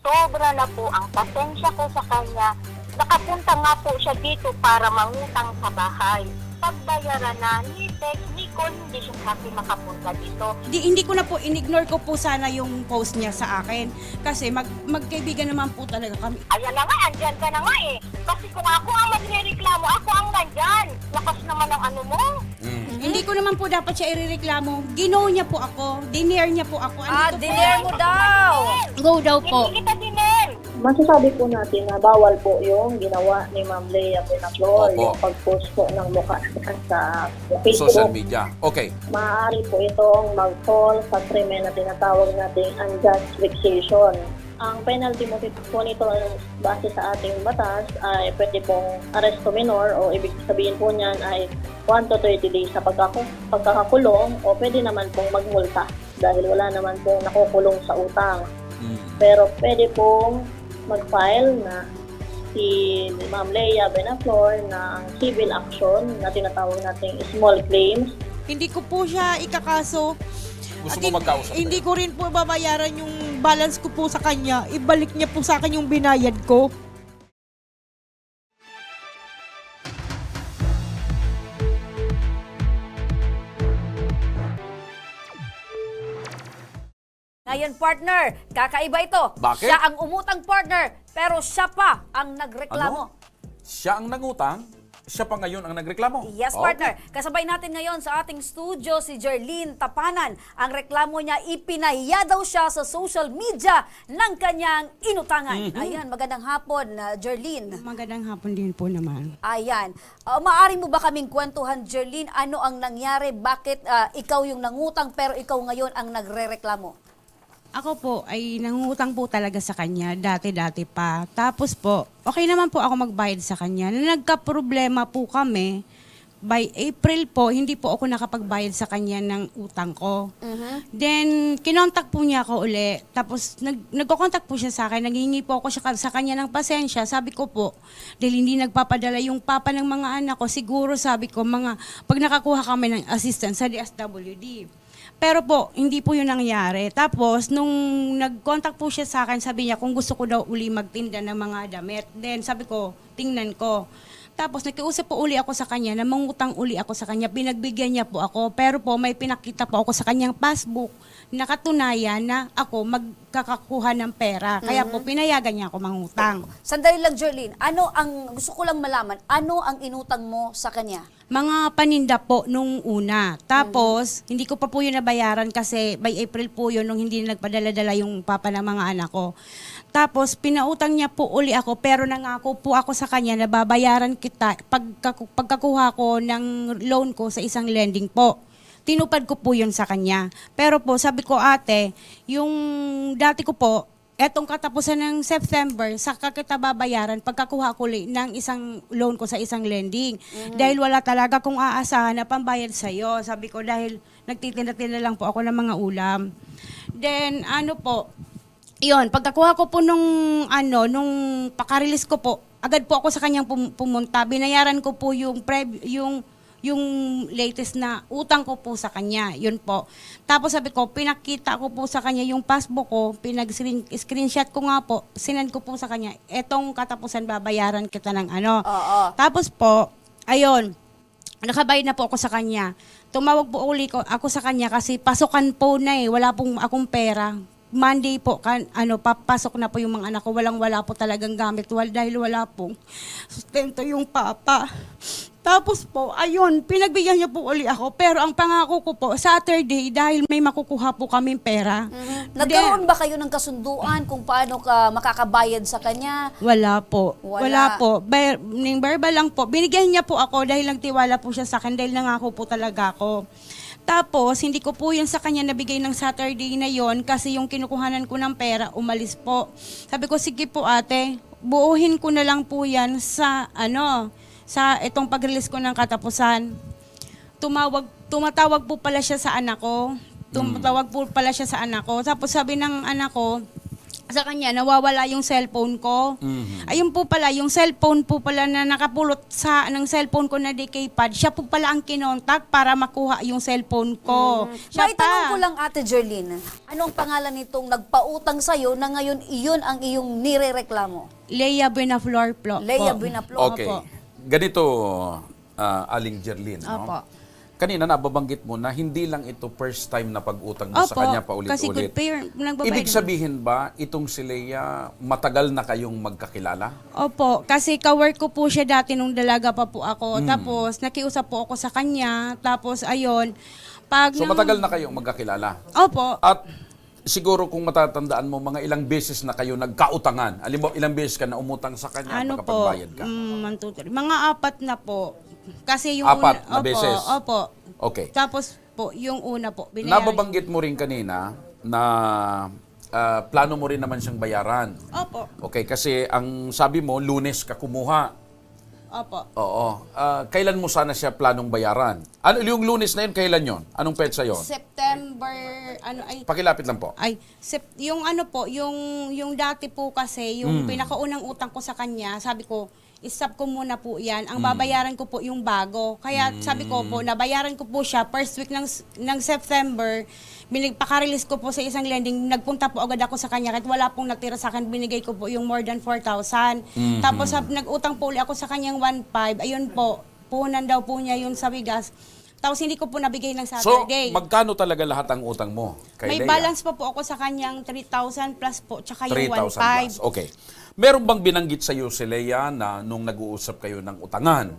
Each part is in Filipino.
sobra na po ang pasensya ko sa kanya. Nakapunta nga po siya dito para mangutang sa bahay. Pagbayaran na ni Tex, Nicole, hindi siya happy makapunta dito. Hindi ko na po, in-ignore ko po sana yung post niya sa akin. Kasi magkaibigan naman po talaga kami. Ayan na nga, andyan ka na nga eh. Kasi kung ako ang magre-reklamo, ako ang nandyan. Lakas naman ang ano mo. Hindi ko naman po dapat siya irereklamo. Ginaw niya po ako. Diner niya po ako. Andito po. Diner mo daw. Go daw po. Hindi kita dinin. Masasabi po natin na bawal po yung ginawa ni Ma'am Lea Benaflor, Opo. yung pag-post po ng mukha sa Facebook. Social media. Okay. Maaari po itong mag-fall sa krimen na tinatawag nating unjust vexation. Ang penalty mo po nito base sa ating batas ay pwede pong arresto minor o ibig sabihin po niyan ay 1 to 30 days sa pagkakakulong o pwede naman pong magmulta dahil wala naman pong nakukulong sa utang. Pero pwede pong mag-file na si Ma'am Lea Benaflor ng civil action na tinatawag nating small claims. Hindi ko po siya ikakaso. Gusto At mo magkausap? hindi ko rin po babayaran yung balance ko po sa kanya. Ibalik niya po sa akin yung binayad ko. Ngayon, partner, kakaiba ito. Bakit? Siya ang umutang partner, pero siya pa ang nagreklamo. Ano? Siya ang nangutang, siya pa ngayon ang nagreklamo. Yes, Okay. partner. Kasabay natin ngayon sa ating studio si Jerlyn Tapanan. Ang reklamo niya, ipinahiya daw siya sa social media ng kanyang inutangan. Ayan, magandang hapon, Jerlyn. Magandang hapon din po naman. Ayan. Maaari mo ba kaming kwentuhan, Jerlyn, ano ang nangyari? Bakit ikaw yung nangutang pero ikaw ngayon ang nagrereklamo? Ako po ay nangungutang po talaga sa kanya, dati-dati pa. Tapos po, okay naman po ako magbayad sa kanya. Nagka-problema po kami, by April po, hindi po ako nakapagbayad sa kanya ng utang ko. Then, kinontak po niya ako uli. Tapos, nagko-contact po siya sa akin. Naghihingi po ako sa kanya ng pasensya. Sabi ko po, dahil hindi nagpapadala yung papa ng mga anak ko, siguro sabi ko, pag nakakuha kami ng assistance sa DSWD. Pero po, hindi po yun nangyari. Tapos, nung nag-contact po siya sa akin, sabi niya kung gusto ko daw uli magtinda ng mga damit. Then, sabi ko, tingnan ko. Tapos, nakiusap po uli ako sa kanya, na mangutang uli ako sa kanya. Pinagbigyan niya po ako. Pero po, may pinakita po ako sa kanyang passbook na katunayan na ako magkakakuha ng pera. Kaya po, pinayagan niya ako mangutang. Sandali lang, Jerlyn. Gusto ko lang malaman, ano ang inutang mo sa kanya? Mga paninda po nung una. Tapos, hindi ko pa po yun nabayaran kasi by April po yun nung hindi nagpadala-dala yung papa ng mga anak ko. Tapos, pinautang niya po uli ako pero nangako po ako sa kanya na babayaran kita pagkakuha ko ng loan ko sa isang lending po. Tinupad ko po yun sa kanya. Pero po, sabi ko ate, yung dati ko po, etong katapusan ng September, saka kita babayaran pagkakuha ko ng isang loan ko sa isang lending. Dahil wala talaga kung aasahan na pambayad sa'yo. Sabi ko dahil nagtitinda-tinda lang po ako ng mga ulam. Then yun, pagkakuha ko po nung pakarelease ko po, agad po ako sa kanyang pumunta. Binayaran ko po yung latest na utang ko po sa kanya, yun po. Tapos sabi ko, pinakita ko po sa kanya yung passbook ko, pinag-screenshot ko nga po, sinend ko po sa kanya, etong katapusan babayaran kita ng ano. Tapos po, ayun, nakabayad na po ako sa kanya. Tumawag po uli ako sa kanya kasi pasukan po na wala pong akong pera. Monday po, papasok na po yung mga anak ko. Walang-wala po talagang gamit dahil wala pong sustento yung papa. Tapos po, ayun, pinagbigyan niya po uli ako. Pero ang pangako ko po, Saturday, dahil may makukuha po kaming pera. Nagkaroon ba kayo ng kasunduan kung paano ka makakabayad sa kanya? Wala po. Wala. Wala po. Verbal lang po. Binigyan niya po ako dahil nagtiwala po siya sa akin dahil nangako po talaga ako. Tapos, hindi ko po yun sa kanya nabigay ng Saturday na yon kasi yung kinukuhanan ko ng pera, umalis po. Sabi ko, sige po ate, buuhin ko na lang po yan sa itong pag-release ko ng katapusan. Tumatawag po pala siya sa anak ko. Tumatawag po pala siya sa anak ko. Tapos sabi ng anak ko, sa kanya, nawawala yung cellphone ko. Ayun po pala, yung cellphone po pala na nakapulot ng cellphone ko na decay pad, siya po pala ang kinontak para makuha yung cellphone ko. Siya Maitanong pa. ko lang, Ate Jerlyn, anong pangalan nitong nagpautang sa'yo na ngayon iyon ang iyong nirereklamo? Leia Buenaflor po. Leia Buenaflor. Okay. Opo. Ganito, Aling Jerlyn, no? Opo. Kanina nababanggit mo na hindi lang ito first time na pag-utang mo sa Opo, kanya kasi good paulit-ulit. payer, nagbabayad Ibig naman. sabihin ba, itong si Leia, matagal na kayong magkakilala? Opo, kasi kawork ko po siya dati nung dalaga pa po ako. Tapos nakiusap po ako sa kanya. Tapos ayun, So matagal na kayong magkakilala? Opo. At siguro kung matatandaan mo, mga ilang beses na kayo nagkautangan. Alam mo, ilang beses ka na umutang sa kanya, Ano po? makapagbayad ka? 1, 2, 3. Mga 4 na po. Kasi yung Apat na opo, beses? Opo. Okay. Tapos po, yung una po, binayaran. Nababanggit mo rin kanina na plano mo rin naman siyang bayaran. Opo. Okay, kasi ang sabi mo, Lunes ka kumuha. Opo. Oo. Kailan mo sana siya planong bayaran? Ano yung Lunes na yun, kailan yon? Anong petsa yon? September, Pakilapit lang po. yung ano po, yung dati po kasi, yung pinakaunang utang ko sa kanya, sabi ko, stop ko muna po yan. Ang babayaran ko po yung bago. Kaya sabi ko po, nabayaran ko po siya first week ng September. Paka-release ko po sa isang lending. Nagpunta po agad ako sa kanya kahit wala pong natira sa akin. Binigay ko po yung more than 4,000. Tapos nag-utang po ulit ako sa kanyang 1,500. Ayun po, puhunan daw po niya yun sa bigas. Tapos hindi ko po nabigay ng So, Saturday. magkano talaga lahat ang utang mo kay May Leia? balance pa po ako sa kanyang 3,000 plus po, tsaka yung 3,000 plus. 1,500. Okay. Meron bang binanggit sa iyo si Leia na nung nag-uusap kayo ng utangan,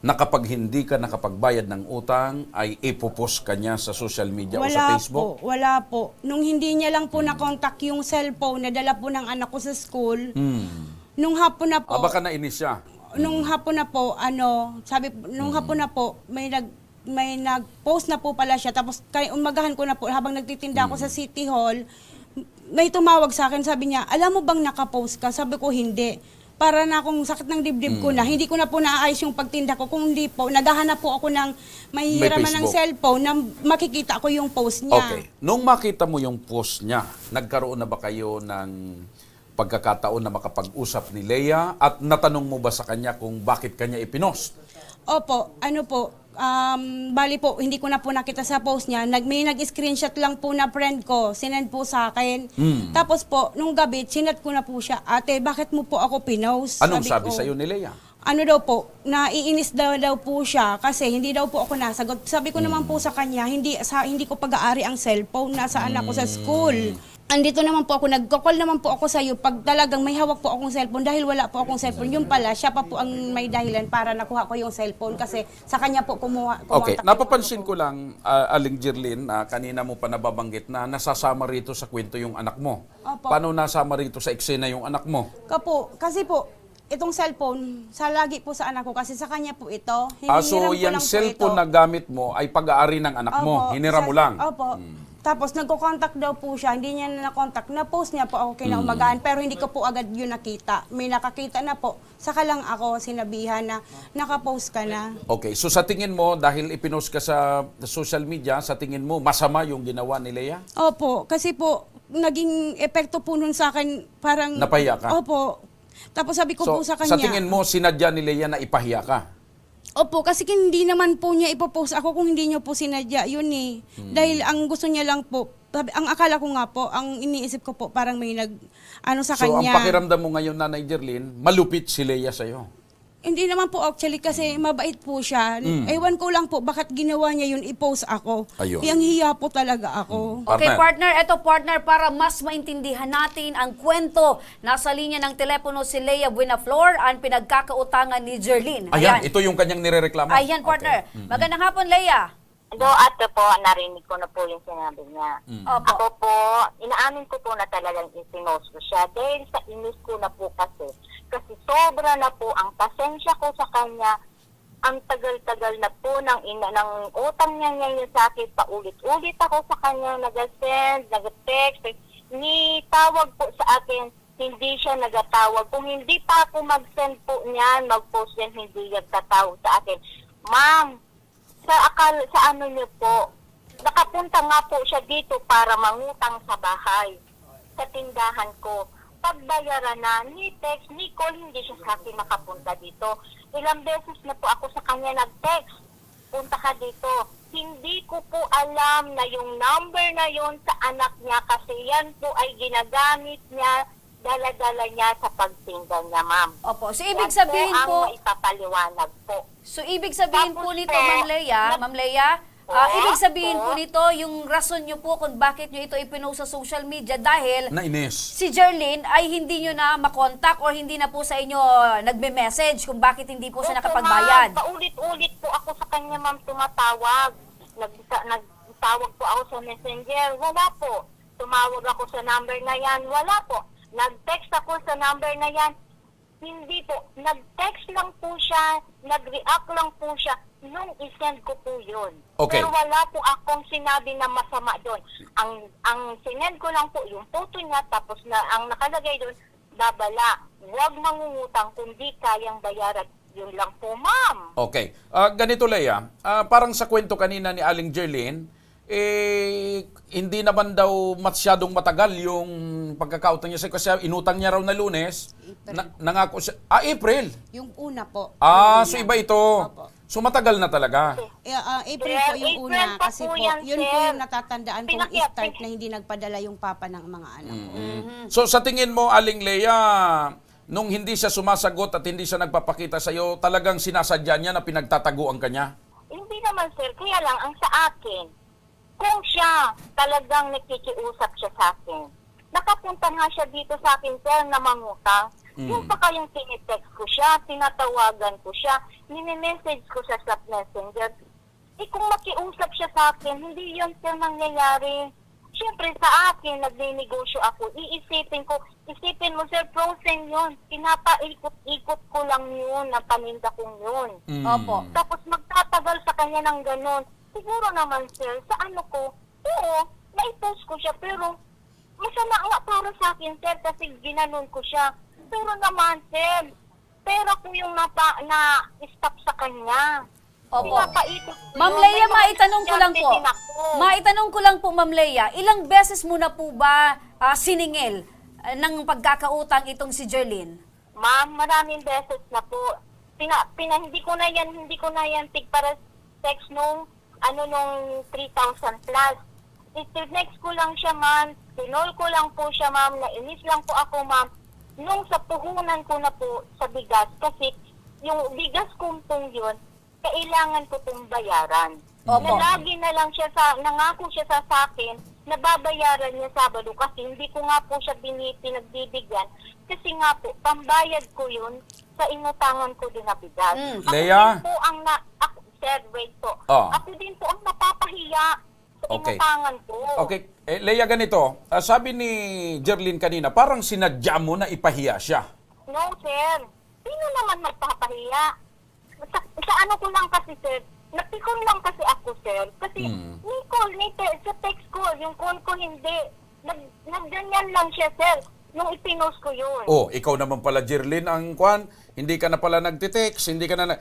na kapag hindi ka nakapagbayad ng utang, ay ipopost ka niya sa social media o sa Facebook? Wala po. Nung hindi niya lang po na-contact yung cellphone na dala po ng anak ko sa school, nung hapon na po, Baka nainis siya. nung hapon na po, nung hapon na po, may nag-post na po pala siya. Tapos umagahan ko na po, habang nagtitinda ako sa City Hall, may tumawag sa akin, sabi niya, alam mo bang nakapost ka? Sabi ko, hindi. Para na akong sakit ng dibdib ko na, hindi ko na po naayos yung pagtinda ko. Kung hindi po, naghahanap po ako ng mahihiraman ng Facebook. cellphone na makikita ko yung post niya. Okay. Nung makita mo yung post niya, nagkaroon na ba kayo ng pagkakataon na makapag-usap ni Leia at natanong mo ba sa kanya kung bakit kanya ipinost? Opo, bali po, hindi ko na po nakita sa post niya. May nag-screenshot lang po na friend ko, sinend po sa akin. Tapos po, nung gabi, sinat ko na po siya, ate, bakit mo po ako pinost? Anong sabi ko, sa iyo ni Leia? ano daw po, naiinis daw po siya kasi hindi daw po ako nasagot. Sabi ko naman po sa kanya, hindi ko pag-aari ang cellphone, nasa anak ko sa school. Andito naman po ako, nagko-call naman po ako sa iyo pag talagang may hawak po akong cellphone dahil wala po akong cellphone. Yung pala, siya pa po ang may dahilan para nakuha ko yung cellphone kasi sa kanya po kumuha. Okay, napapansin ko lang, Aling Jerlyn, kanina mo pa nababanggit na nasasama rito sa kwento yung anak mo. Opo. Paano nasama rito sa eksena yung anak mo? Kasi po, itong cellphone, lagi po sa anak ko kasi sa kanya po ito. So Hinihiram ko yung lang po cellphone ito. na gamit mo ay pag-aari ng anak mo, Opo, hinira mo lang. Opo. Tapos nagko-contact daw po siya, hindi niya na-contact. Na-post niya po ako kinaumagahan, pero hindi ko po agad yun nakita. May nakakita na po. Saka lang ako sinabihan na nakapost ka na. Okay, so sa tingin mo, dahil ipinost ka sa social media, sa tingin mo, masama yung ginawa ni Leia? Opo, kasi po, naging epekto po nun sa akin, parang... Napahiya ka? Opo. Tapos sabi ko So, po sa kanya... sa tingin mo, sinadya ni Leia na ipahiya ka? Opo, kasi hindi naman po niya ipopost ako kung hindi niyo po sinadya. Yun eh. Dahil ang gusto niya lang po, ang akala ko nga po, ang iniisip ko po, parang may sa So, ang kanya. pakiramdam mo ngayon, Nanay Jerlyn, malupit si Leia sa'yo. Hindi naman po actually kasi mabait po siya. Ewan ko lang po bakit ginawa niya yun, i-post ako. Ayun. Hiyang-hiya po talaga ako. Okay, Partner. partner, para mas maintindihan natin ang kwento. Nasa linya ng telepono si Leia Buenaflor, ang pinagkakautangan ni Jerlyn. Ayan, ito yung kanyang nirereklamo. Ayan, partner. Okay. Magandang hapon, Leia. Do ate po, narinig ko na po yung sinabi niya. Opo. Ako po, inaamin ko po na talagang isinos ko siya dahil sa inis ko na po kasi. Kasi sobra na po ang pasensya ko sa kanya. Ang tagal-tagal na po ng utang niya ngayon sa akin. Paulit-ulit ako sa kanya, nag-send, nag-text. Ni tawag po sa akin, hindi siya nagatawag. Kung hindi pa ako mag-send po niyan, mag-post yan, hindi nagtatawag sa akin. Ma'am, sa ano niyo po, nakapunta nga po siya dito para mangutang sa bahay. sa tindahan ko. Pagbayaran na, ni text, ni call, hindi siya sa akin makapunta dito. Ilang beses na po ako sa kanya nag-text, punta ka dito. Hindi ko po alam na yung number na yon sa anak niya kasi yan po ay ginagamit niya, dala-dala niya sa pagtinda niya, ma'am. Opo. So, ibig Yan sabihin ang po, maipapaliwanag po. po Tapos, nito, sir, Ma'am Leia, ibig sabihin po nito, yung rason nyo po kung bakit nyo ito ipinost sa social media dahil Nainis. si Jerlyn ay hindi nyo na makontak or hindi na po sa inyo nagme-message kung bakit hindi po siya Opo, nakapagbayad. ma'am. Paulit-ulit po ako sa kanya, ma'am, tumatawag. Nagtawag po ako sa messenger. Wala po. Tumawag ako sa number na yan. Wala po. Nag-text ako sa number na yan. Hindi po. Nag-text lang po siya. Nag-react lang po siya. Nung isend ko po yun. Okay. Pero wala po akong sinabi na masama doon. Ang sinend ko lang po yung photo niya, tapos na ang nakalagay doon, babala. Huwag mangungutang kundi kayang bayaran. Yun lang po, ma'am. Okay. Ganito, Leia. Parang sa kwento kanina ni Aling Jerlyn, hindi naman daw masyadong matagal yung pagkakautang niya kasi inutang niya raw na Lunes. Nangako siya. April. Yung una po. So iba ito. Opo. So matagal na talaga. April po yung April una pa kasi po po, yan, yun po sir. yung natatandaan kong Pinakyat- start na hindi nagpadala yung papa ng mga anak ko. So sa tingin mo, Aling Leia, nung hindi siya sumasagot at hindi siya nagpapakita sa iyo, talagang sinasadya niya na pinagtataguan ka niya? Hindi naman, sir. Kaya lang, ang sa akin, kung siya talagang nakikiusap siya sa akin, nakapunta nga siya dito sa akin, sir, na mangutang. Yung pa kayong tinitext ko siya, tinatawagan ko siya, nini-message ko siya sa messenger. Kung makiusap siya sa akin, hindi yun, sir, nangyayari. Siyempre, sa akin, nagninegosyo ako. Isipin mo, sir, frozen yun. Pinapaikot-ikot ko lang yun, na paninda kong yun. Opo. Tapos magtatagal sa kanya ng ganun. Siguro naman, sir, sa ano ko, oo, na-post ko siya, pero masama nga para sa akin, sir, kasi ginanon ko siya. Pero naman, sir, pera ko yung na-stop sa kanya. Opo. Pinapaikot ko Ma'am yun. Leia, May maitanong ko lang po. estudyante din ako. Maitanong ko lang po, Ma'am Leia, ilang beses mo na po ba siningil ng pagkakautang itong si Jerlyn? Ma'am, maraming beses na po. Hindi ko na yan para text nung 3,000 plus. Next ko lang siya, ma'am. Pinol ko lang po siya, ma'am. Nainis lang po ako, ma'am. Nung sa puhunan ko na po sa bigas, kasi yung bigas kong pong yun, kailangan ko pong bayaran. Opo. Na lagi na lang siya nangako siya sa akin na babayaran niya Sabado kasi hindi ko nga po siya pinagbibigyan kasi nga po, pambayad ko yun sa inutangan ko din na bigas. Ako Leia? din po ang sir, wait po. Oh. Ako din po ang napapahiya sa Okay. inutangan ko. Okay. Leia, ganito. Sabi ni Jerlyn kanina, parang sinadya mo na ipahiya siya. No, sir. Sino naman magpapahiya? Sa ano ko lang kasi, sir, napikon lang kasi ako, sir. Kasi ni call, sa text ko, yung call ko hindi. Nagganyan lang siya, sir, nung ipinost ko yun. Oh, ikaw naman pala, Jerlyn, ang kwan, hindi ka na pala nagtitext, hindi ka na,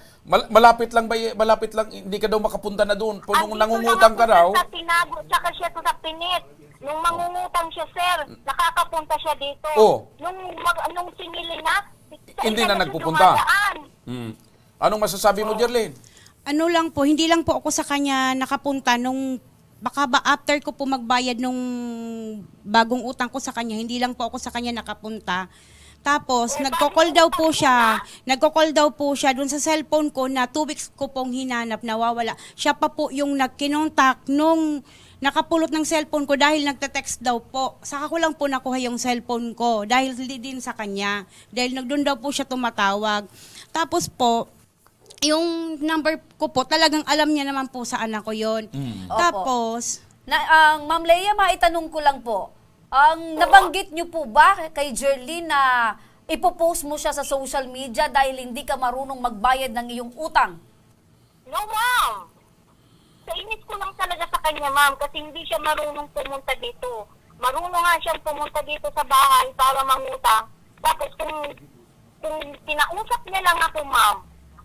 malapit lang, hindi ka daw makapunta na doon. Nung nangungutang ka raw. Sa tinago, tsaka siya to sa pinit. Nung mangungutang siya, sir, nakakapunta siya dito. Oh. Nung sinili na, Hindi na siya nagpupunta. dumadaan. Anong masasabi mo, Jerlyn? Ano lang po, hindi lang po ako sa kanya nakapunta nung baka ba after ko po magbayad nung bagong utang ko sa kanya, hindi lang po ako sa kanya nakapunta. Tapos, nagko-call daw po siya dun sa cellphone ko na 2 weeks ko pong hinanap, nawawala. Siya pa po yung nagkinontak nung nakapulot ng cellphone ko dahil nagte-text daw po. Saka ko lang po nakuha yung cellphone ko dahil din sa kanya. Dahil doon daw po siya tumatawag. Tapos po, yung number ko po, talagang alam niya naman po sa anak ko yun. Tapos, Ma'am Leia, maitanong ko lang po. Nabanggit niyo po ba kay Jerlyn na ipopost mo siya sa social media dahil hindi ka marunong magbayad ng iyong utang? No, ma'am. Sa inis ko lang talaga sa kanya, ma'am, kasi hindi siya marunong pumunta dito. Marunong nga siyang pumunta dito sa bahay para mangutang. Tapos kung kinausap niya lang ako, ma'am,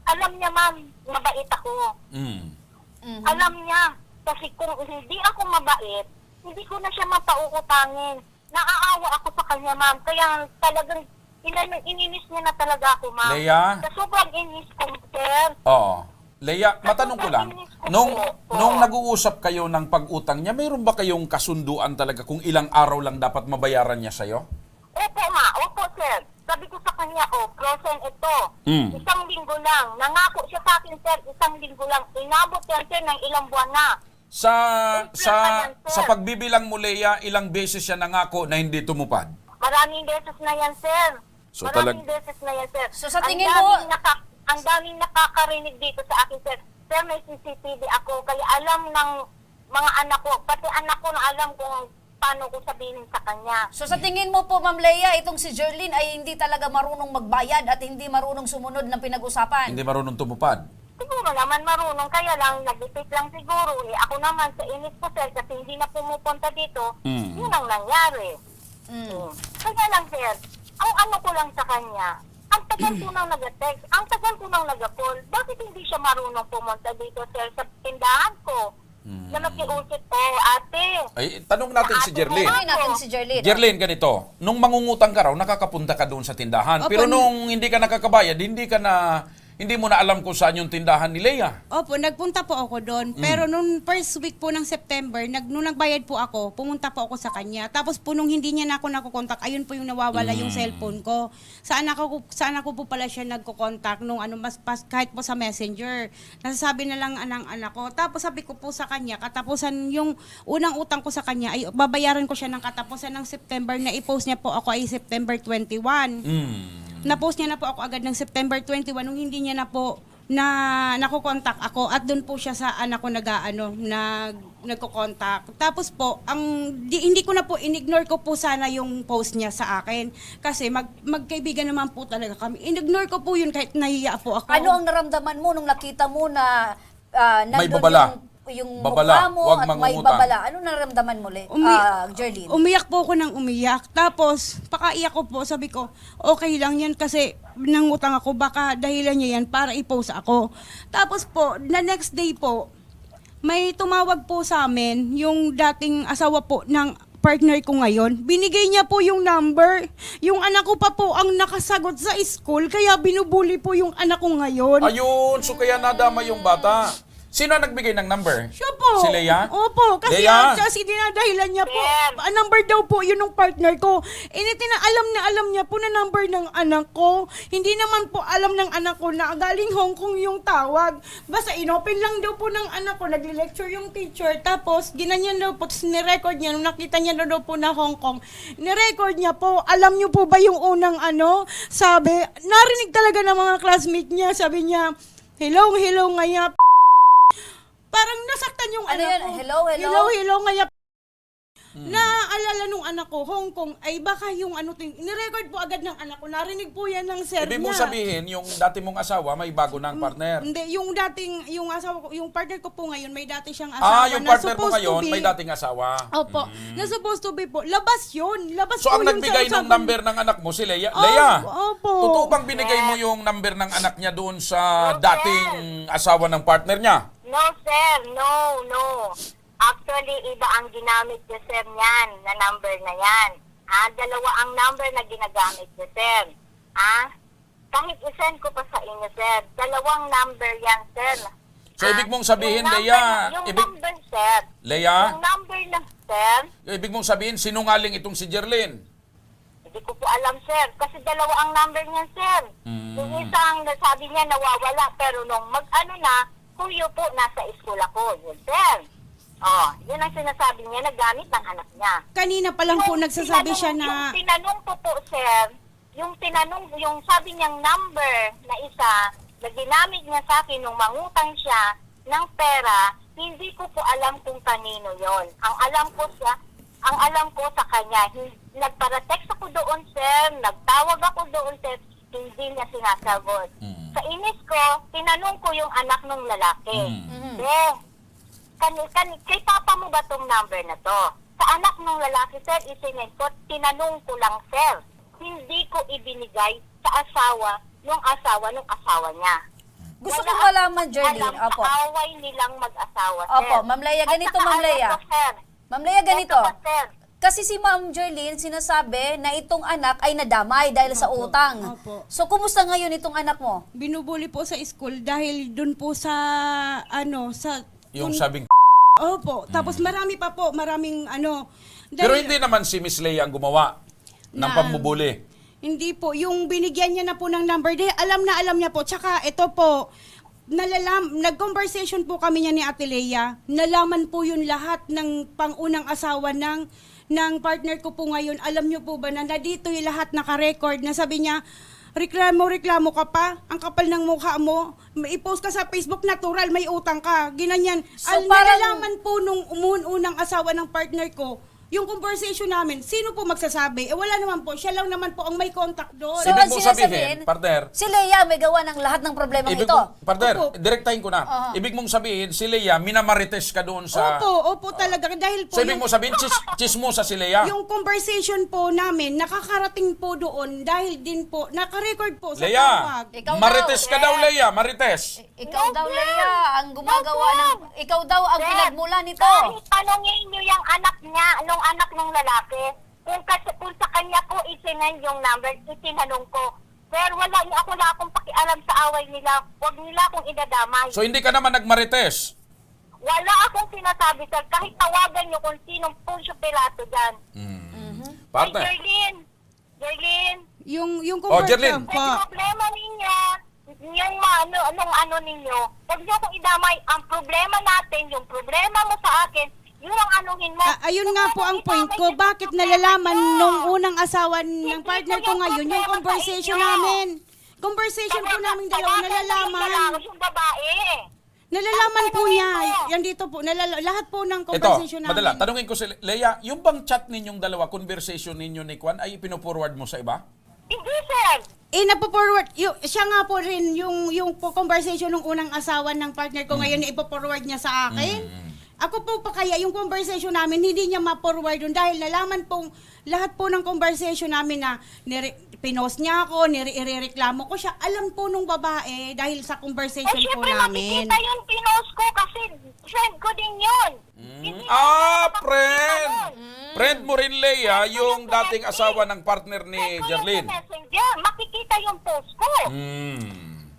alam niya, ma'am, mabait ako. Alam niya. Kasi kung hindi ako mabait, hindi ko na siya mapauutangin. naaawa ako sa kanya, ma'am. Kaya talagang ininis niya na talaga ako, ma'am. Leia? Sa sobrang inis ko, sir. Oo. Leia, matanong ko lang, nung nag-uusap kayo ng pag-utang niya, mayroon ba kayong kasunduan talaga kung ilang araw lang dapat mabayaran niya sa'yo? Opo, opo, sir. Sabi ko sa kanya, frozen ito. Mm. 1 linggo lang. Nangako siya sa akin, sir, 1 linggo lang. Inabot yan, sir, ng ilang buwan na. Sa pagbibilang mo, Leia, ilang beses siya nangako na hindi tumupad? Maraming beses na yan, sir. So, Maraming beses na yan, sir. So, sa Ang tingin daming mo- ang daming nakakarinig dito sa akin, sir. Sir, may CCTV ako, kaya alam ng mga anak ko, pati anak ko na alam kung paano ko sabihin sa kanya. So sa tingin mo po, Ma'am Leia, itong si Jerlyn ay hindi talaga marunong magbayad at hindi marunong sumunod ng pinag-usapan? Hindi marunong tumupad? Siguro naman marunong, kaya lang, nag-isip lang siguro. Ako naman, sa inis ko, sir, kasi hindi na pumupunta dito, yun ang nangyari. Kaya lang, sir, ang ano ko lang sa kanya, ang tagal ko nang nag-text, ang tagal ko nang nag-call, bakit hindi siya marunong pumunta dito, sir, sa tindahan ko? Na nakiusip ko, ate. Ay, tanong natin si Jerlyn. Tanungin natin si Jerlyn. Jerlyn, ganito, nung mangungutang ka raw, nakakapunta ka doon sa tindahan. Opo, Pero nung hindi ka nakakabayad, hindi mo na alam kung saan yung tindahan ni Leia. Opo, nagpunta po ako doon. Pero nung first week po ng September, nung nagbayad po ako, pumunta po ako sa kanya. Tapos po nung hindi niya na ako nakukontak, ayun po yung nawawala yung cellphone ko. Sa anak ko po pala siya nagkukontak nung kahit po sa messenger. Nasasabi na lang ng anak ko. Tapos sabi ko po sa kanya, katapusan yung unang utang ko sa kanya, ay babayaran ko siya ng katapusan ng September na i-post niya po ako ay September 21. Na-post niya na po ako agad ng September 21 nung hindi niya na po nakukontak ako at doon po siya sa anak ko nagko-contact. Tapos po, hindi ko na po inignore ko po sana yung post niya sa akin kasi magkaibigan naman po talaga kami. Inignore ko po yun kahit nahiya po ako. Ano ang naramdaman mo nung nakita mo na May nandun babala. yung Babala, mukha mo wag at may mangungutang. babala? Ano naramdaman mo, Jerlyn? Umiyak po ako ng umiyak. Tapos, pakaiyak ko po, sabi ko, okay lang yan kasi nangutang ako, baka dahilan niya yan para i-post ako. Tapos po, the next day po, may tumawag po sa amin yung dating asawa po ng partner ko ngayon. Binigay niya po yung number. Yung anak ko pa po ang nakasagot sa school, kaya binubuli po yung anak ko ngayon. Ayun, so kaya nadama yung bata. Sino ang nagbigay ng number? Siya po. Si Leia? Opo, kasi Leia? kasi dinadahilan niya po. Sir. Number daw po yun ng partner ko. Alam niya po na number ng anak ko. Hindi naman po alam ng anak ko na galing Hong Kong yung tawag. Basta inopen lang daw po ng anak ko. Nagli-lecture yung teacher. Tapos, ginanyan daw po. Tapos nirecord niya. Nung nakita niya na daw po na Hong Kong, nirecord niya po. Alam niyo po ba yung unang sabi, narinig talaga ng mga classmate niya. Sabi niya, hello ngaya. Parang nasaktan yung Ano anak yan? ko. Hello? Hello, ngaya. Naalala nung anak ko, Hong Kong, ay baka yung nirecord po agad ng anak ko. Narinig po yan ng sir Ibig niya. mong sabihin, yung dati mong asawa, may bago ng partner. Hindi, yung asawa ko, yung partner ko po ngayon, may dati siyang asawa Yung na partner mo supposed to ngayon, be- may dating asawa. Opo, na supposed to be po. Labas yun. Labas So po ang yun nagbigay sa ng usapan. number ng anak mo, si Leia? Leia, Opo. totoo bang binigay mo yung number ng anak niya doon sa dating asawa ng partner niya? No, sir. No. Actually, iba ang ginamit niya, sir, niyan, na number na yan. Dalawa ang number na ginagamit niya, sir. Kahit isend ko pa sa inyo, sir. Dalawang number yan, sir. So ibig mong sabihin, Yung number Leia, Yung number, sir. Leia, Yung number na, sir. ibig mong sabihin, sinungaling itong si Jerlyn. Hindi ko po alam, sir. Kasi dalawa ang number niya, sir. Yung isang sabi niya nawawala, pero nung kuyo po, nasa school ako. Yun, sir. Yun ang sinasabi niya, nagamit ng anak niya. Kanina pa lang po nagsasabi siya na... Yung tinanong ko po, sir, yung sabi niyang number na isa, na ginamit niya sa akin nung mangutang siya ng pera, hindi ko po alam kung kanino yon. Ang alam ko sa kanya, nagpara-text ako doon, sir, nagtawag ako doon, sir, hindi niya sinasagot. Sa inis ko, tinanong ko yung anak ng lalaki. Kay papa mo ba tong number na to? Sa anak ng lalaki, sir, isinend ko, tinanong ko lang, sir. Hindi ko ibinigay sa asawa nung asawa niya. Gusto ko malaman, Jerlyn. Alam, Opo. away nilang mag-asawa, sir. Opo, Ma'am Leia, ganito, At saka Ma'am Leia. eto pa, sir. Ma'am Leia, ganito. Eto pa, sir. Kasi si Ma'am Jerlyn sinasabi na itong anak ay nadamay dahil sa utang. Opo. So, kumusta ngayon itong anak mo? Binubuli po sa school dahil dun po sa sa Yung sabing Opo. Tapos marami pa po, maraming Pero dahil- hindi naman si Miss Leia ang gumawa ng Na- pambubuli. Hindi po, yung binigyan niya na po ng number, alam na alam niya po. Tsaka ito po, nag-conversation po kami niya ni Ate Leia. Nalaman po yun lahat ng pangunang asawa ng partner ko po ngayon. Alam niyo po ba na dito yung lahat naka-record na sabi niya, reklamo ka pa, ang kapal ng mukha mo, i-post ka sa Facebook, natural, may utang ka, ginanyan. So, parang- Nalalaman po nung unang asawa ng partner ko, yung conversation namin, sino po magsasabi? Wala naman po, siya lang naman po ang may contact doon. So, Ibig ang mo sinasabihin, sabihin, partner, si Leia may gawa ng lahat ng problemang Ibig ito. partner, Opo. direktahin ko na. Ibig mong sabihin, si Leia, minamarites ka doon sa... Opo talaga. Dahil po, So, ibig mo sabihin, chismosa si Leia? yung conversation po namin, nakakarating po doon dahil din po, nakarecord po sa Leia, tawag. Ikaw marites daw. ka daw, Leia, marites. Ikaw daw, Leia, ang gumagawa ng... Ikaw daw ang Sir, pinagmula nito. Kahit tanongin niyo yung anak niya, nung anak ng lalaki, kung sa kanya ko isinend yung number, itinanong ko. Sir, wala akong pakialam sa away nila. Huwag nila akong idadamay. So, hindi ka naman nagmarites. Wala akong sinasabi, sir. Kahit tawagan niyo kung sinong Poncio Pilato dyan. Partner. Ay, Jerlyn, Yung Jerlyn. conversation po. ang problema ninyo, yung anong ninyo, huwag niyo akong idamay. Ang problema natin, yung problema mo sa akin, yun ang anuhin mo. Ayun nga po ang point ko, bakit nalalaman nung unang asawa ng partner ko ngayon, yung conversation namin. Conversation po namin dalawa, nalalaman. Yung babae. Nalalaman po niya. Yan dito po, lahat po ng Ito, conversation namin. madala. Tanungin ko si Leia, yung bang chat ninyong dalawa, conversation ninyo ni Kwan, ay ipino-forward mo sa iba? Hindi, sir. Napo-forward, siya nga po rin, yung conversation ng unang asawa ng partner ko ngayon, ipo-forward niya sa akin. Ako po pa kaya, yung conversation namin, hindi niya ma-forward yun dahil nalaman pong lahat po ng conversation namin na pinost niya ako, irereklamo ko siya. Alam po nung babae dahil sa conversation po Siyempre, namin. makikita yung pinost ko kasi friend ko din yun. Hindi Friend! Friend mo rin, Leia, yung dating asawa ng partner ni Jerlyn. Messenger, makikita yung post ko. Hmm.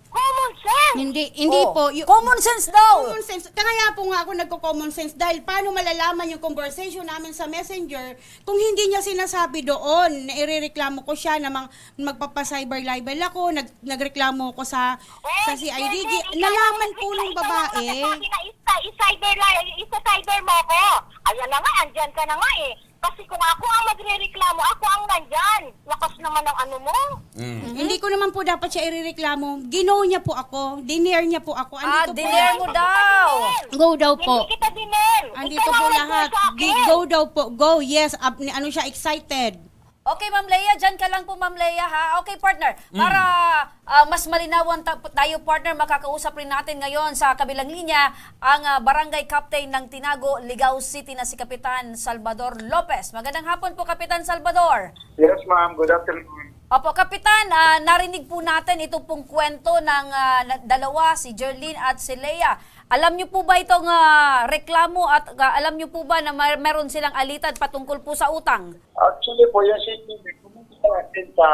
Common sense. Hindi Oh, po. common sense daw. Common sense. Kaya po nga ako nagko-common sense dahil paano malalaman yung conversation namin sa messenger kung hindi niya sinasabi doon na irereklamo ko siya na magpapa-cyber libel ako, nagreklamo ko sa CIDG. Nalaman po nung babae. Isa-cyber mo ako. Ayan na nga, andyan ka na nga eh. Kasi kung ako ang magre-reklamo, ako ang nandyan. Lakas naman ang ano mo. Hindi ko naman po dapat siya irereklamo. Ginaw niya po ako. Diner niya po ako. Andito po diner lahat. mo daw. Go daw po. Hindi kita dinin. Andito Ikaw po ang lahat. nagsabi sa akin. Go daw po. Go. Yes. Ano siya, excited. Okay, Ma'am Leia, dyan ka lang po, Ma'am Leia, ha? Okay, partner, para mas malinawan tayo, partner, makakausap rin natin ngayon sa kabilang linya ang barangay captain ng Tinago, Ligao City na si Kapitan Salvador Lopez. Magandang hapon po, Kapitan Salvador. Yes, ma'am. Good afternoon. Opo, Kapitan, narinig po natin ito pong kwento ng dalawa, si Jerlyn at si Leia. Alam niyo po ba itong reklamo at alam niyo po ba na meron silang alitan patungkol po sa utang? Actually po, yung CCTV, pumunta natin sa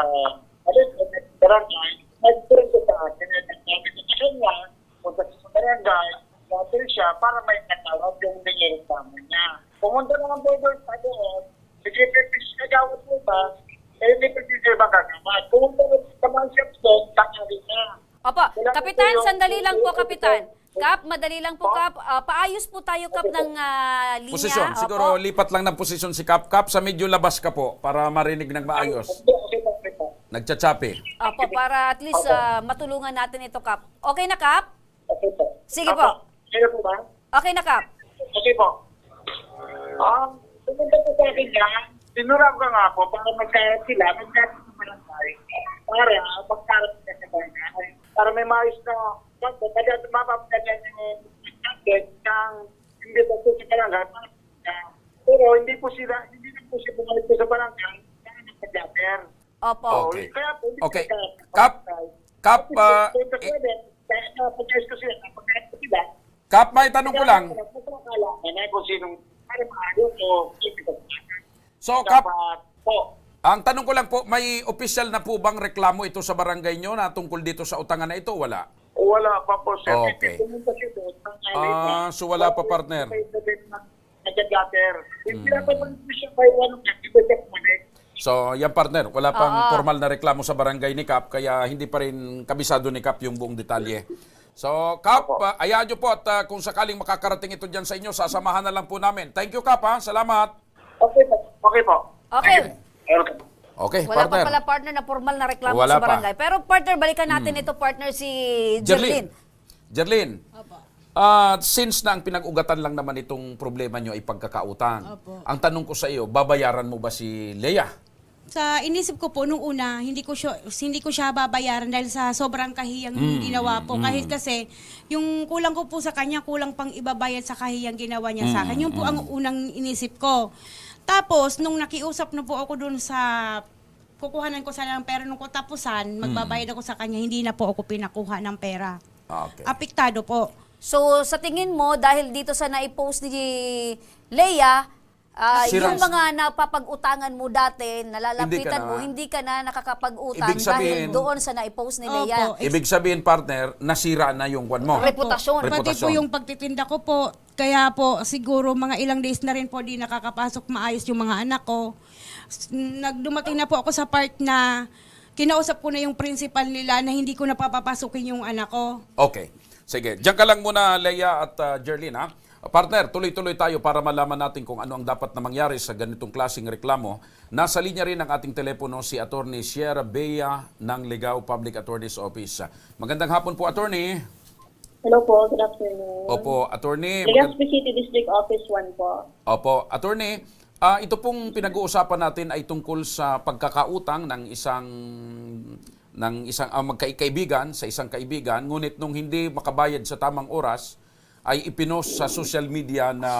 barangay, nag-print ko sa akin, nag-sabi ko sa kanya, punta sa barangay, natin siya para may natawag yung nangyaritama niya. Pumunta naman po doon sa doon, secretary nagawat mo ba, hindi pa siya magagawa. Pumunta naman sa manship doon, tangali niya. Opo, Kapitan, sandali lang po, Kapitan. Kap, madali lang po, Kap. Paayos po tayo, Kap, ng linya. Posisyon. Opo. Siguro lipat lang ng posisyon si Kap. Kap, sa medyo labas ka po para marinig ng maayos. Okay po. Nagtsatsapi. Opo, para at least matulungan natin ito, Kap. Okay na, Kap? Okay po. Sige po. Sige po ba? Okay na, Kap. Okay po. Pumunta po sa akin yan, tinurap ka nga po para magkarat sila, magkarat sa barangay, para magkarat sila sa barangay, para may maayos na pagka, kaya mapapagyan yung target ng hindi po sa barangay, pero hindi po sila bumalik po sa barangay, kaya nagpag-gather. Opo. Okay. Kaya po, hindi Okay. sila Kap, pag-ayos ko sila, pag-ayos ko sila, Kap, may tanong ko lang. kung sinong para maayos o So, Kap, dapat po. ang tanong ko lang po, may official na po bang reklamo ito sa barangay nyo na tungkol dito sa utangan na ito? Wala. Wala pa po, sir. Okay. Pumunta siya doon. So wala pa, partner. Hindi na pa siya by one of them. Iba siya pumunit. So, yan partner, wala pang formal na reklamo sa barangay ni Kap, kaya hindi pa rin kabisado ni Kap yung buong detalye. So, Kap, ayaan nyo po at kung sakaling makakarating ito dyan sa inyo, sasamahan na lang po namin. Thank you, Kap, ha? Salamat. Okay po. Okay po. Okay. Okay. Okay, Wala partner. pa pala partner na formal na reklamo Wala sa barangay. pa. Pero partner, balikan natin ito partner si Jerlyn. Jerlyn, since na ang pinag-ugatan lang naman itong problema nyo ay pagkakautang, Opo. ang tanong ko sa iyo, babayaran mo ba si Leia? Sa inisip ko po nung una, hindi ko siya babayaran dahil sa sobrang kahiyang ginawa po. Kahit kasi yung kulang ko po sa kanya, kulang pang ibabayad sa kahiyang ginawa niya sa akin. Yun po ang unang inisip ko. Tapos nung nakiusap na po ako dun sa kukuhanan ko sana ng pera nung katapusan, magbabayad ako sa kanya, hindi na po ako pinakuha ng pera. Okay. Apektado po. So sa tingin mo, dahil dito sa naipost ni Leia, yung mga napapag-utangan mo dati, nalalapitan mo, hindi ka na nakakapag-utang Ibig sabihin- dahil doon sa naipost ni Leia. Opo. Ibig sabihin, partner, nasira na yung kwan mo. Reputasyon. Pati po yung pagtitinda ko po, kaya po siguro mga ilang days na rin po di nakakapasok maayos yung mga anak ko. Nagdumating na po ako sa part na kinausap ko na yung principal nila na hindi ko napapapasukin yung anak ko. Okay. Sige. Diyan ka lang muna, Leia at Jerlyn, ha? Partner, tuloy-tuloy tayo para malaman natin kung ano ang dapat na mangyari sa ganitong klaseng reklamo. Nasa linya rin ang ating telepono si Attorney Sierra Bea ng Ligao Public Attorney's Office. Magandang hapon po, Attorney. Hello po, good afternoon. Opo, Attorney. Legazpi City District Office 1 po. Opo, Attorney. Ito pong pinag-uusapan natin ay tungkol sa pagkakautang ng isang magkaibigan sa isang kaibigan, ngunit nung hindi makabayad sa tamang oras, ay ipinost sa social media na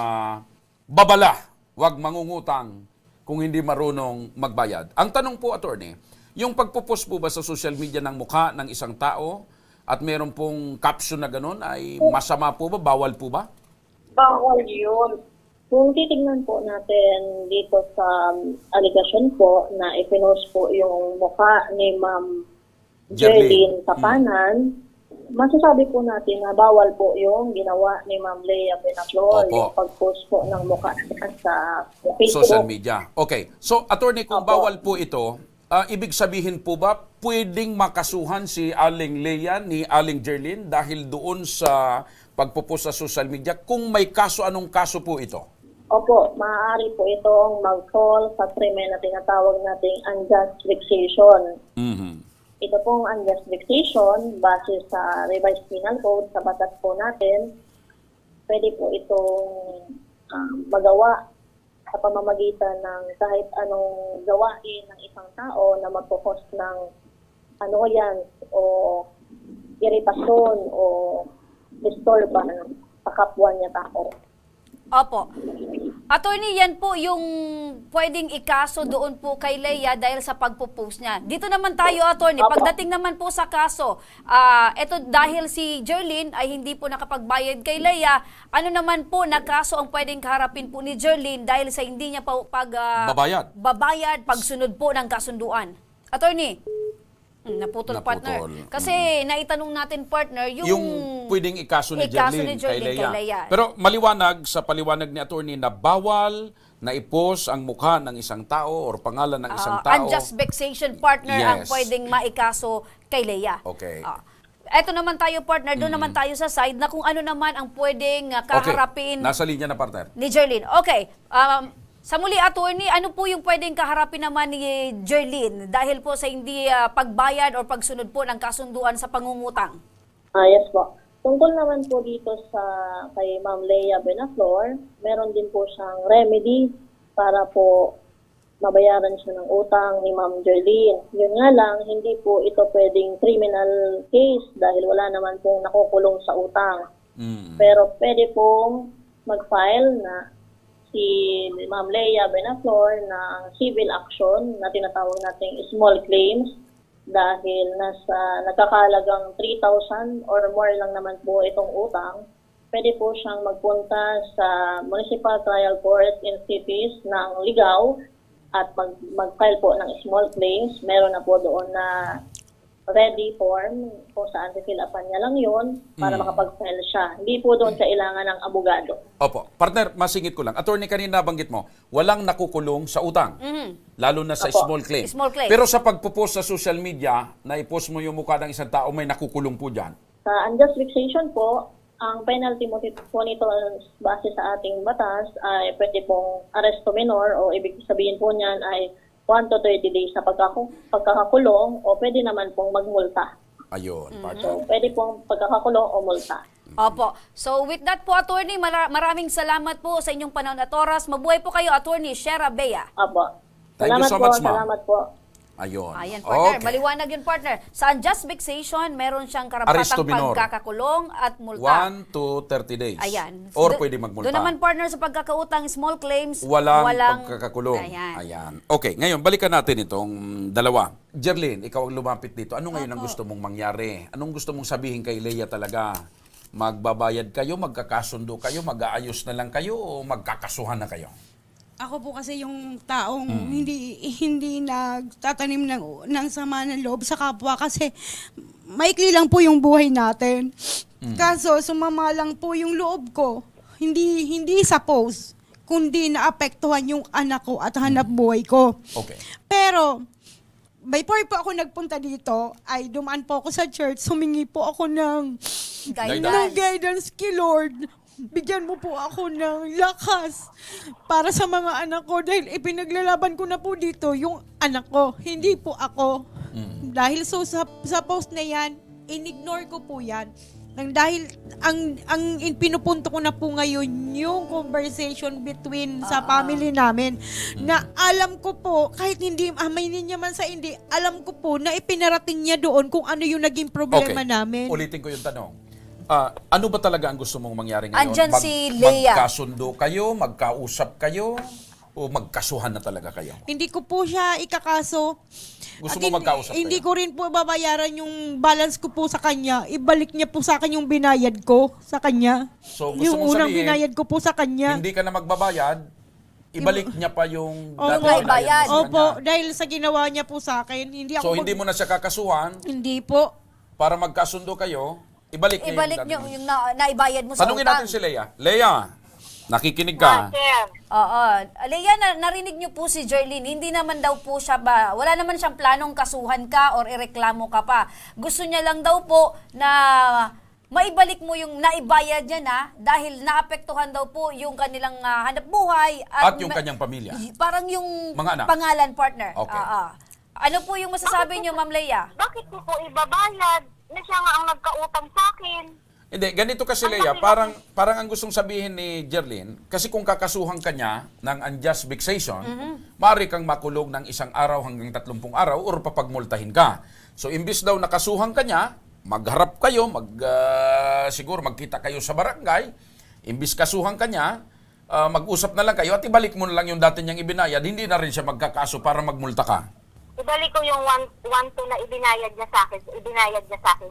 babala, wag mangungutang kung hindi marunong magbayad. Ang tanong po, Attorney, yung pagpo-post po ba sa social media ng mukha ng isang tao at meron pong caption na ganun ay masama po ba? Bawal po ba? Bawal yun. Kung titignan po natin dito sa allegation po na ipinost po yung mukha ni Ma'am Jerlyn Tapanan, masasabi po natin na bawal po yung ginawa ni Ma'am Leia Benaflor, Opo. yung pag-post po ng mukha sa Facebook. Social media. Okay. So, Attorney, kung Opo. bawal po ito, ibig sabihin po ba pwedeng makasuhan si Aling Leia ni Aling Jerlyn dahil doon sa pagpo-post sa social media? Kung may kaso, anong kaso po ito? Opo, maaari po itong mag-fall sa krimen na tinatawag nating unjust vexation. Ito pong unjust vexation, base sa revised penal code, sa batas po natin, pwede po itong magawa sa pamamagitan ng kahit anong gawain ng isang tao na magpo-cause ng ano yan, o iritasyon o disturban sa kapwa niya tao. Opo. Attorney, yan po yung pwedeng ikaso doon po kay Leia dahil sa pagpo-post niya. Dito naman tayo, Attorney. Pagdating naman po sa kaso, eto dahil si Jerlyn ay hindi po nakapagbayad kay Leia, ano naman po na kaso ang pwedeng kaharapin po ni Jerlyn dahil sa hindi niya pa babayad pagsunod po ng kasunduan? Attorney? Naputol, partner. Kasi naitanong natin, partner, yung pwedeng ikaso ni Jerlyn kay Leia. Pero maliwanag sa paliwanag ni Attorney na bawal na i-post ang mukha ng isang tao or pangalan ng isang tao. Unjust vexation, partner, ang pwedeng maikaso kay Leia. Okay. Eto naman tayo, partner, doon naman tayo sa side na kung ano naman ang pwedeng kaharapin Nasa linya na, partner. ni Jerlyn. Okay. Sa muli, Attorney, ano po yung pwedeng kaharapin naman ni Jerlyn dahil po sa hindi pagbayad o pagsunod po ng kasunduan sa pangungutang? Yes po. Tungkol naman po dito sa kay Ma'am Leia Benaflor, meron din po siyang remedy para po mabayaran siya ng utang ni Ma'am Jerlyn. Yun nga lang, hindi po ito pwedeng criminal case dahil wala naman pong nakukulong sa utang. Pero pwede pong mag-file na si Ma'am Leia Benaflor ng civil action na tinatawag nating small claims dahil nagkakalagang 3,000 or more lang naman po itong utang. Pwede po siyang magpunta sa Municipal Trial Court in Cities ng Ligao at mag-file po ng small claims. Meron na po doon na ready form kung saan fill upan niya lang yun para makapag-file siya. Hindi po doon kailangan ng abogado. Opo. Partner, masingit ko lang. Attorney, kanina nabanggit mo, walang nakukulong sa utang. Lalo na sa Opo. small claim. Small claim. Pero sa pagpo-post sa social media, na i-post mo yung mukha ng isang tao, may nakukulong po dyan. Sa unjust vexation po, ang penalty mo po nito base sa ating batas ay pwede pong arresto minor o ibig sabihin po niyan ay 1 to 30 days na pagkakakulong o pwede naman pong magmulta. Ayun, partner. So, pwede pong pagkakakulong o multa. Opo. So with that po, attorney, maraming salamat po sa inyong panahon at oras. Mabuhay po kayo, attorney Shera Bea. Apo. Thank you Salamat so po, much, ma'am. salamat po. Ayun. Ayan, partner. Okay. Maliwanag yun, partner. Sa unjust vexation, meron siyang Arresto karapatang minor. pagkakakulong at multa. 1 to 30 days. Ayan. Or pwede magmulta. Doon naman, partner, sa pagkakautang small claims, Walang pagkakakulong. Ayan. Okay, ngayon, balikan natin itong dalawa. Jerlyn, ikaw ang lumapit dito. Ano ngayon ang gusto mong mangyari? Anong gusto mong sabihin kay Leia talaga? Magbabayad kayo, magkakasundo kayo, mag-aayos na lang kayo, o magkakasuhan na kayo? Ako po kasi yung taong hindi nagtatanim ng sama ng loob sa kapwa kasi maikli lang po yung buhay natin. Kaso sumama lang po yung loob ko. Hindi sa post, kundi naapektuhan yung anak ko at hanap buhay ko. Okay. Pero before po ako nagpunta dito, ay dumaan po ako sa church, humingi po ako ng guidance kay Lord. Bigyan mo po ako ng lakas para sa mga anak ko dahil ipinaglalaban ko na po dito yung anak ko, hindi po ako. Dahil sa post na yan, inignore ko po yan. Dahil ang pinupunto ko na po ngayon yung conversation between sa family namin na alam ko po, kahit hindi aminin niya man sa hindi, alam ko po na ipinarating niya doon kung ano yung naging problema namin. Ulitin ko yung tanong. Ano ba talaga ang gusto mong mangyari ngayon? Andyan si Leia. Magkasundo kayo, magkausap kayo, o magkasuhan na talaga kayo? Hindi ko po siya ikakaso. Gusto At mo magkausap hindi kayo? ko rin po babayaran yung balance ko po sa kanya. Ibalik niya po sa akin yung binayad ko sa kanya. So, gusto yung mong unang sabihin, binayad ko po sa kanya. Hindi ka na magbabayad, ibalik niya pa yung Opo. dating Bayad. binayad mo sa Opo, kanya. dahil sa ginawa niya po sa akin. Hindi ako So, hindi mo na siya kakasuhan Hindi po. para magkasundo kayo, ibalik niya Ibalik yung nyo dating. yung naibayad mo sa Tanungin utang. natin si Leia. Leia, nakikinig ka. Sir, Oo. Leia, narinig niyo po si Jerlyn, hindi naman daw po siya wala naman siyang planong kasuhan ka or ireklamo ka pa. Gusto niya lang daw po na maibalik mo yung naibayad niya na dahil naapektuhan daw po yung kanilang hanap buhay. At yung kanyang pamilya. Parang yung Mga anak. pangalan, partner. Okay. Ano po yung masasabi niyo, Ma'am Leia? bakit ko po ibabayad? Na siya nga ang nagkautang sa akin. Hindi, ganito kasi Leia, parang ang gustong sabihin ni Jerlyn, kasi kung kakasuhan ka niya ng unjust vexation, maaari kang makulong ng 1 araw hanggang 30 araw or papagmultahin ka. So, imbis daw nakasuhan ka niya, magharap kayo, siguro magkita kayo sa barangay, imbis kasuhan ka niya, mag-usap na lang kayo at ibalik mo na lang yung dati niyang ibinayad, hindi na rin siya magkakaso para magmulta ka. Ibalik ko yung 1-2 na ibinayad niya sa akin, sir.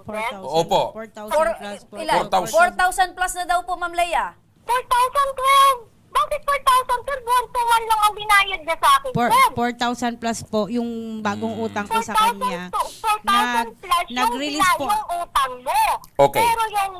4,000. Opo. 4,000 plus. Ilan? 4,000. 4,000 plus na daw po, Ma'am Leia. 4,012! Bakit 4,012? 1-1 lang ang binayad niya sa akin, sir. 4,000 plus po yung bagong utang ko sa 4,000 kanya. 4,000 plus yung Nag-release po. yung utang mo. Okay. Pero yung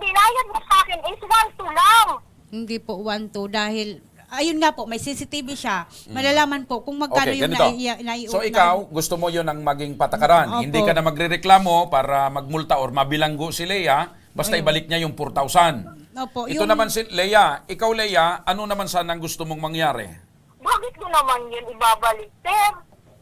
binayad mo sa akin is 1-2 lang. Hindi po 1,2 dahil ayun nga po, may CCTV siya. Malalaman po kung magkano Okay, yung ganito. So ikaw, gusto mo yun ang maging patakaran. Opo. Hindi ka na magrereklamo para magmulta or mabilanggo si Leia, basta ibalik niya yung 4,000. Opo, Ito naman si Leia. Ikaw, Leia, ano naman sana ang gusto mong mangyari? Bakit ko naman yun ibabalik, sir?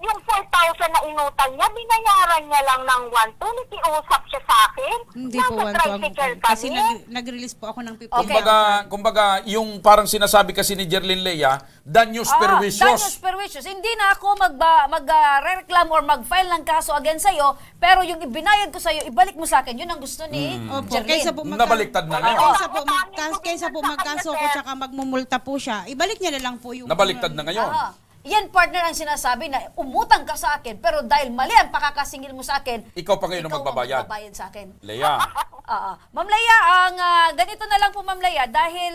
Yung 4,000 na inutang niya, binayaran niya lang ng 1-2. Nakiusap siya sa akin. Hindi po Nasa 1,2 tricycle kasi kami. nag-release po ako ng 50. Okay. Kumbaga, yung parang sinasabi kasi ni Jerlyn Leia, daños perjuicios. Daños perjuicios. Hindi na ako mag-reklamo or mag-file ng kaso against sa'yo, pero yung ibinayad ko sa'yo, ibalik mo sa akin. Yun ang gusto ni Opo, Jerlyn. kaysa po Nabaliktad na ngayon. kaysa po magkaso ko tsaka magmumulta po siya, ibalik niya na lang po yung Nabaliktad na ngayon. Yan, partner, ang sinasabi na umutang ka sa akin, pero dahil mali ang pakakasingil mo sa akin, Ikaw pa ngayon ang magbabayad. magbabayad sa akin. Leia. Ma'am Leia, ganito na lang po, Ma'am Leia, dahil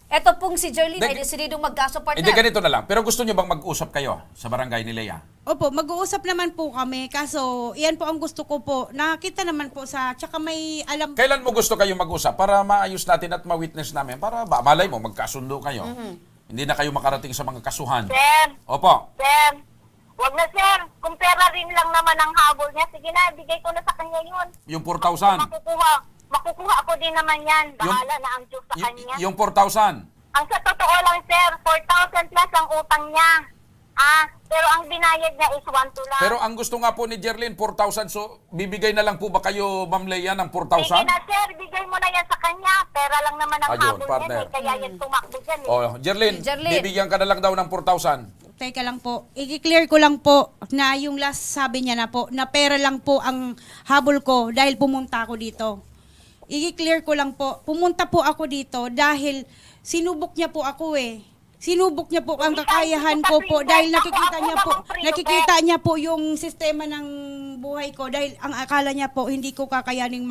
Eto pong si Jerlyn Hindi- ay desididong magkaso, partner. Hindi, ganito na lang. Pero gusto nyo bang mag-usap kayo sa barangay ni Lea? Opo, mag-uusap naman po kami. Kaso, yan po ang gusto ko po. Nakakita naman po sa, tsaka may alam. Kailan mo gusto kayo mag-usap para maayos natin at ma-witness namin? Para malay mo, magkasundo kayo. Hindi na kayo makarating sa mga kasuhan. Sir, Opo. sir, wag na sir. Kung pera rin lang naman ang habol niya, sige na, bigay ko na sa kanya yun. Yung 4,000. Makukuha ako din naman yan. Bahala na ang Diyos sa kanya. Yung 4,000. Ang sa totoo lang, sir, 4,000 plus ang utang niya. Pero ang binayad niya is 1,2 lang. Pero ang gusto nga po ni Jerlyn, 4,000. So, bibigay na lang po ba kayo, Ma'am Lea, ng Sige 4,000? na, sir, bigay mo na yan sa kanya. Pera lang naman ang Ayun, habol partner. niya. Kaya yan tumakbo dyan. Oh, Jerlyn, Jerlyn. bibigyan ka na lang daw ng 4,000. Teka lang po, i-clear ko lang po na yung last sabi niya na po, na pera lang po ang habol ko dahil pumunta ako dito. I-clear ko lang po, pumunta po ako dito dahil sinubok niya po ako eh. Sinubok niya po ang kakayahan ko po dahil nakikita niya po yung sistema ng buhay ko dahil ang akala niya po hindi ko kakayaning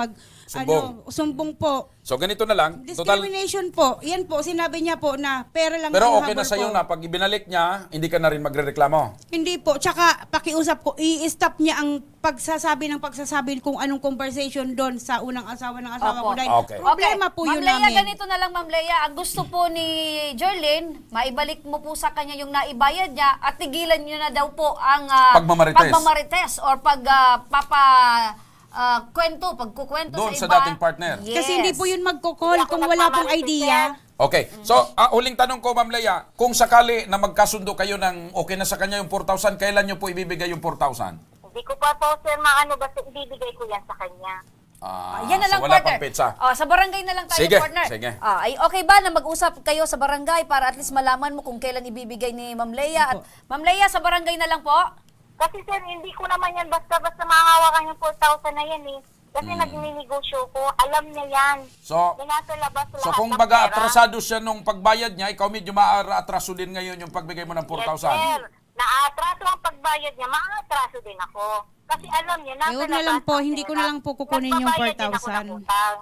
sumbong po. So, ganito na lang. Total, Discrimination po. Yan po, sinabi niya po na pera lang pero ang okay na habol sa'yo ko. na pag ibinalik niya, hindi ka na rin magrereklamo. Hindi po. Tsaka pakiusap ko, i-stop niya ang pagsasabi kung anong conversation doon sa unang asawa ng asawa Opo. ko. Dahil Okay. problema po yun Ma'am Lea, namin. ganito na lang, Ma'am Lea. Ang gusto po ni Jerlyn, maibalik mo po sa kanya yung naibayad niya at tigilan niyo na daw po ang pagmamarites or pagkukwento Doon sa sa iba. dating partner. Yes. Kasi hindi po yun magkukol kung wala pong idea. Okay. So, huling tanong ko, Ma'am Lea, kung sakali na magkasundo kayo ng okay na sa kanya yung 4,000, kailan nyo po ibibigay yung 4,000? Hindi ko pa po, sir, maano, basta ibibigay ko yan sa kanya. Yan na lang, so wala partner. pang pizza. Sa barangay na lang tayo, Sige, partner. sige. Ay okay ba na mag-usap kayo sa barangay para at least malaman mo kung kailan ibibigay ni Ma'am Lea? At Ma'am Lea, sa barangay na lang po? Kasi sir, hindi ko naman yan basta-basta mahawakan yung 4,000 na yan eh. Kasi nagninegosyo ko, alam niya yan. So, Nasa labas so lahat kung ng baga pera. atrasado siya nung pagbayad niya, ikaw medyo maatraso din ngayon yung pagbigay mo ng 4,000. Yes, sir. Naatraso ang pagbayad niya, maatraso din ako. Kasi alam niya, nasa Huwag na lang labas po, ang hindi ko pera. na lang po kukunin yung Nagbabayad din ako 4,000. ng utang.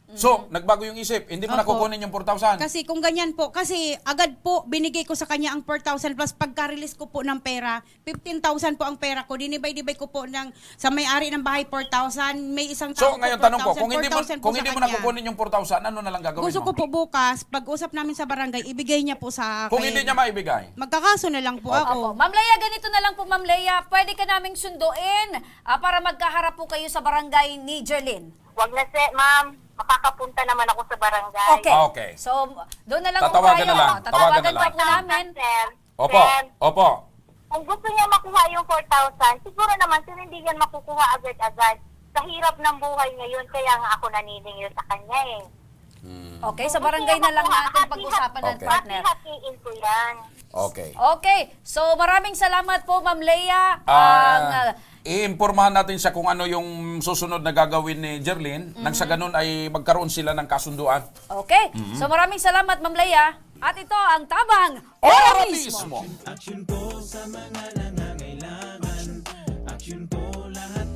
So, nagbago yung isip, hindi mo na Opo. kukunin yung 4,000. Kasi kung ganyan po, kasi agad po binigay ko sa kanya ang 4,000 plus pagka-release ko po ng pera, 15,000 po ang pera ko. Dinibay-dibay ko po sa may-ari ng bahay 4,000, may isang tao So, ngayon tanong ko, 4,000, kung hindi mo 4,000 po kung sa hindi mo na kanya. kukunin yung 4,000, ano na lang gagawin Gusto mo? ko po bukas, pag-usap namin sa barangay, ibigay niya po sa akin. Kung hindi niya maibigay. Magkakaso na lang po Opo. ako. Ma'am Lea, ganito na lang po, Ma'am Lea. Pwede ka naming sunduin para magkaharap po kayo sa barangay ni Jerlyn. Wag na sir, ma'am. Makakapunta naman ako sa barangay. Okay. Okay. So, doon na lang Tatawagan po tayo. na lang. Tatawagan Tawagan na pa po namin. Sir, Opo, sir, opo. kung gusto niya makuha yung 4,000, siguro naman sir, hindi yan makukuha agad-agad. Sa hirap ng buhay ngayon, kaya nga ako naniningil sa kanya eh. Okay, sa barangay na lang natin pag-usapan ng Okay. partner. Hati-hatiin ko yan. Okay. Okay. So, maraming salamat po, Ma'am Lea. Ang Iimpormahan natin siya kung ano yung susunod na gagawin ni Jerlyn nang sa ganun ay magkaroon sila ng kasunduan. okay. So, maraming salamat, Ma'am Lea. At ito ang Tabang Oratismo! Aksyon po sa mga nangangailangan. Aksyon po lahat